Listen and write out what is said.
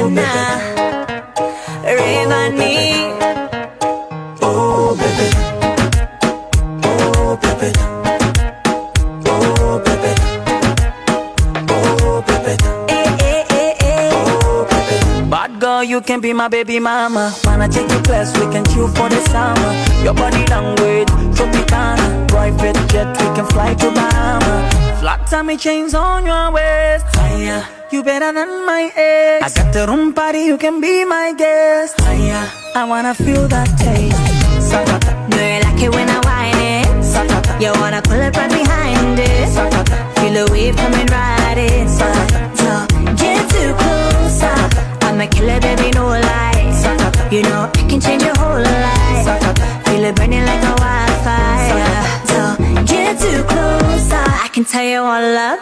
Rihanna, Rayvanny. Oh baby, oh baby, oh baby, oh baby, Eh, eh, eh, eh. oh baby. Bad girl, you can be my baby mama. Wanna take you class, we can chill for the summer. Your body language, Tropicana. Private jet, we can fly to Bahama. Flat tummy chains on your waist. Higher, you better than my ex. I got the room party, you can be my guest. Higher, I wanna feel that taste. Sakata, Do you like it when I whine it? sakata, You wanna pull up right behind it? sakata, Feel the wave coming right in. So get too close. I'm a killer, baby, no lie. You know I can change your whole life. Feel it burning like a wildfire. So get too close. I can tell you all up.